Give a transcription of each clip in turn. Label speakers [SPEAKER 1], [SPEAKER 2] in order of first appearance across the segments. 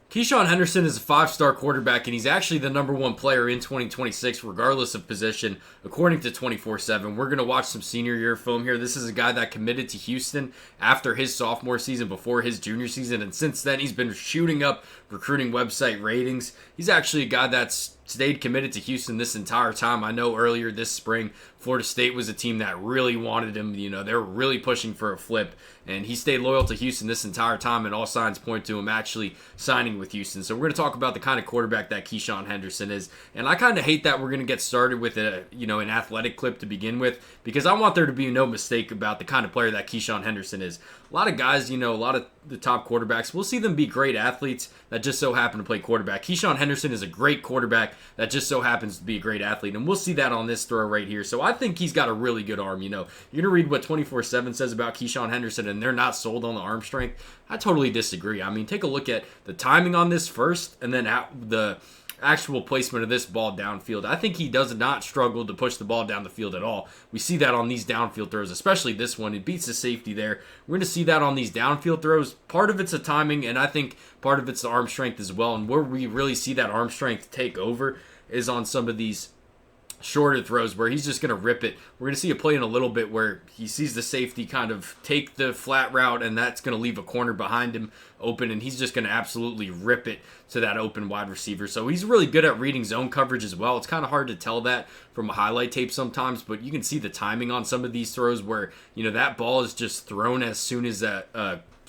[SPEAKER 1] Keisean Henderson is a five-star quarterback, and he's actually the number one player in 2026, regardless of position, according to 24/7. We're going to watch some senior year film here. This is a guy that committed to Houston after his sophomore season, before his junior season, and since then he's been shooting up recruiting website ratings. He's actually a guy that's stayed committed to Houston this entire time. I know earlier this spring, Florida State was a team that really wanted him. They were really pushing for a flip, and he stayed loyal to Houston this entire time, and all signs point to him actually signing with Houston. So we're going to talk about the kind of quarterback that Keisean Henderson is, and I kind of hate that we're going to get started with an athletic clip to begin with, because I want there to be no mistake about the kind of player that Keisean Henderson is. A lot of guys, a lot of the top quarterbacks, we'll see them be great athletes that just so happen to play quarterback. Keisean Henderson is a great quarterback that just so happens to be a great athlete, and we'll see that on this throw right here. So I think he's got a really good arm. You're going to read what 24/7 says about Keisean Henderson, and they're not sold on the arm strength. I totally disagree. I mean, take a look at the timing on this first, and then the actual placement of this ball downfield. I think he does not struggle to push the ball down the field at all. We see that on these downfield throws, especially this one. It beats the safety there. We're going to see that on these downfield throws. Part of it's the timing, and I think part of it's the arm strength as well. And where we really see that arm strength take over is on some of these shorter throws where he's just going to rip it. We're going to see a play in a little bit where he sees the safety kind of take the flat route, and that's going to leave a corner behind him open, and he's just going to absolutely rip it to that open wide receiver. So he's really good at reading zone coverage as well. It's kind of hard to tell that from a highlight tape sometimes, but you can see the timing on some of these throws where, that ball is just thrown as soon as that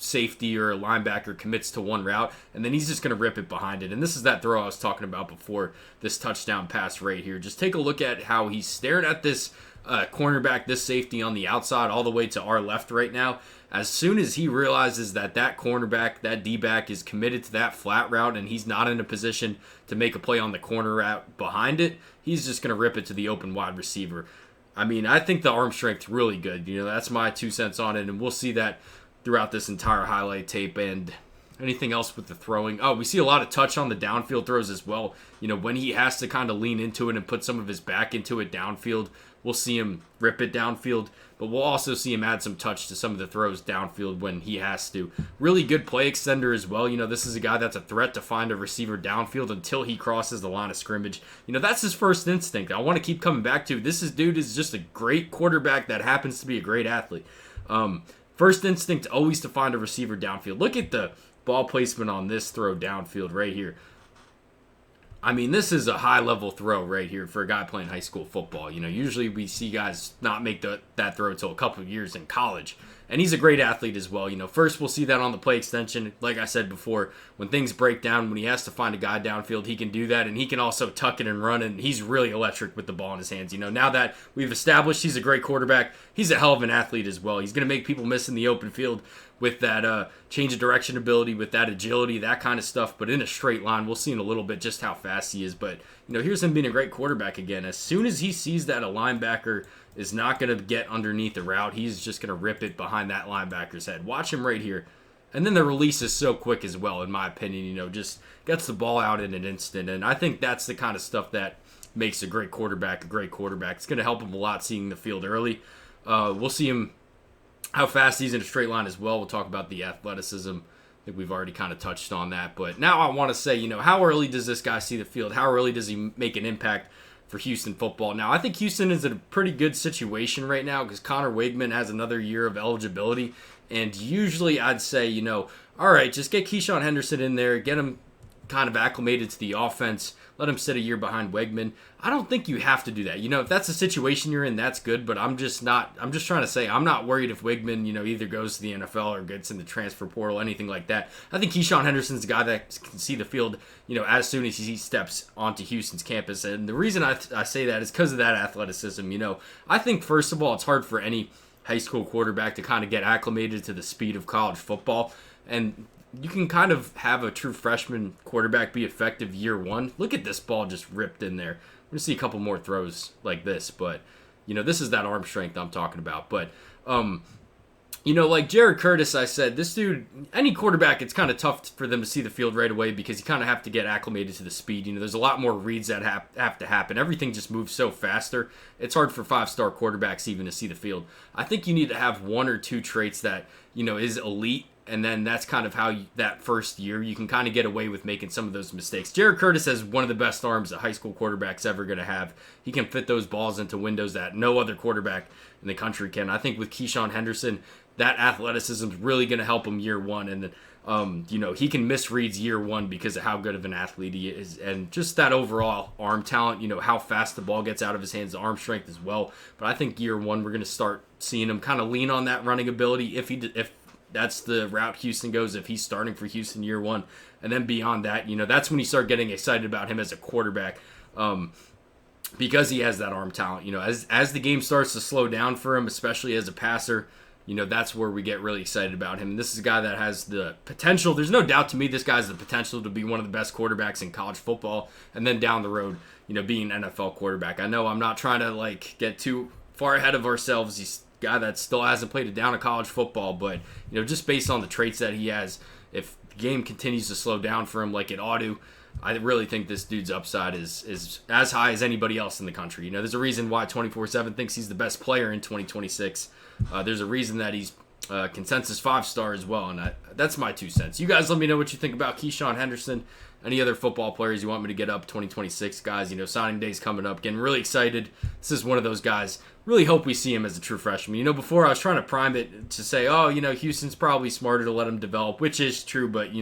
[SPEAKER 1] safety or a linebacker commits to one route, and then he's just going to rip it behind it. And this is that throw I was talking about before, this touchdown pass right here. Just take a look at how he's staring at this cornerback, this safety on the outside all the way to our left right now. As soon as he realizes that cornerback, that D-back is committed to that flat route and he's not in a position to make a play on the corner route behind it, he's just going to rip it to the open wide receiver. I mean, I think the arm strength's really good. That's my 2 cents on it, and we'll see that throughout this entire highlight tape. And anything else with the throwing? Oh, we see a lot of touch on the downfield throws as well. When he has to kind of lean into it and put some of his back into it downfield, we'll see him rip it downfield, but we'll also see him add some touch to some of the throws downfield when he has to. Really good play extender as well. This is a guy that's a threat to find a receiver downfield until he crosses the line of scrimmage. That's his first instinct. I want to keep coming back to this dude is just a great quarterback that happens to be a great athlete. First instinct always to find a receiver downfield. Look at the ball placement on this throw downfield right here. I mean, this is a high-level throw right here for a guy playing high school football. Usually we see guys not make that throw until a couple of years in college. And he's a great athlete as well. First we'll see that on the play extension. Like I said before, when things break down, when he has to find a guy downfield, he can do that. And he can also tuck it and run, and he's really electric with the ball in his hands. Now that we've established he's a great quarterback, he's a hell of an athlete as well. He's going to make people miss in the open field with that change of direction ability, with that agility, that kind of stuff. But in a straight line, we'll see in a little bit just how fast he is. But, here's him being a great quarterback again. As soon as he sees that a linebacker is not going to get underneath the route, he's just going to rip it behind that linebacker's head. Watch him right here. And then the release is so quick as well, in my opinion. Just gets the ball out in an instant. And I think that's the kind of stuff that makes a great quarterback a great quarterback. It's going to help him a lot seeing the field early. We'll see him how fast he's in a straight line as well. We'll talk about the athleticism. I think we've already kind of touched on that. But now I want to say, how early does this guy see the field? How early does he make an impact for Houston football? Now, I think Houston is in a pretty good situation right now because Connor Wigman has another year of eligibility. And usually I'd say, all right, just get Keisean Henderson in there, get him kind of acclimated to the offense, let him sit a year behind Wegman. I don't think you have to do that. If that's the situation you're in, that's good, but I'm just trying to say I'm not worried if Wegman, either goes to the NFL or gets in the transfer portal, anything like that. I think Keisean Henderson's a guy that can see the field, as soon as he steps onto Houston's campus. And the reason I say that is because of that athleticism. I think, first of all, it's hard for any high school quarterback to kind of get acclimated to the speed of college football. And you can kind of have a true freshman quarterback be effective year one. Look at this ball just ripped in there. We're going to see a couple more throws like this, but, this is that arm strength I'm talking about. But, like Jared Curtis, I said, this dude, any quarterback, it's kind of tough for them to see the field right away because you kind of have to get acclimated to the speed. There's a lot more reads that have to happen. Everything just moves so faster. It's hard for five-star quarterbacks even to see the field. I think you need to have one or two traits that, is elite and then that's kind of how that first year you can kind of get away with making some of those mistakes. Jared Curtis has one of the best arms a high school quarterback's ever going to have. He can fit those balls into windows that no other quarterback in the country can. I think with Keisean Henderson, that athleticism is really going to help him year one, and he can miss reads year one because of how good of an athlete he is, and just that overall arm talent, how fast the ball gets out of his hands, the arm strength as well. But I think year one we're going to start seeing him kind of lean on that running ability if that's the route Houston goes, if he's starting for Houston year one. And then beyond that, that's when you start getting excited about him as a quarterback, because he has that arm talent. As the game starts to slow down for him, especially as a passer, that's where we get really excited about him. And this is a guy that has the potential. There's no doubt to me this guy has the potential to be one of the best quarterbacks in college football, and then down the road, being an NFL quarterback. I know I'm not trying to get too far ahead of ourselves. He's a guy that still hasn't played a down of college football, but just based on the traits that he has, if the game continues to slow down for him like it ought to, I really think this dude's upside is as high as anybody else in the country. There's a reason why 24/7 thinks he's the best player in 2026. There's a reason that he's consensus 5-star as well, and that's my 2 cents. You guys let me know what you think about Keisean Henderson. Any other football players you want me to get up 2026, guys? Signing day's coming up. Getting really excited. This is one of those guys. Really hope we see him as a true freshman. Before I was trying to prime it to say, Houston's probably smarter to let him develop, which is true, but,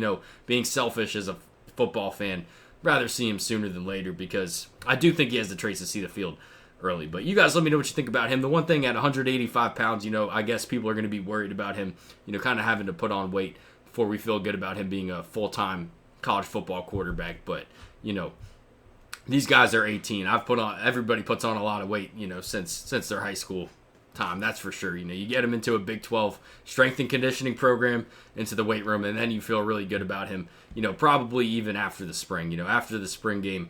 [SPEAKER 1] being selfish as a football fan, rather see him sooner than later, because I do think he has the traits to see the field early. But you guys let me know what you think about him. The one thing at 185 pounds, I guess people are going to be worried about him, kind of having to put on weight before we feel good about him being a full-time college football quarterback. But, these guys are 18. Everybody puts on a lot of weight, since their high school time, that's for sure. You get him into a Big 12 strength and conditioning program, into the weight room, and then you feel really good about him, probably even after the spring. After the spring game,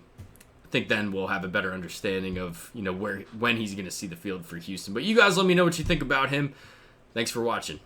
[SPEAKER 1] I think then we'll have a better understanding of, when he's going to see the field for Houston. But you guys let me know what you think about him. Thanks for watching.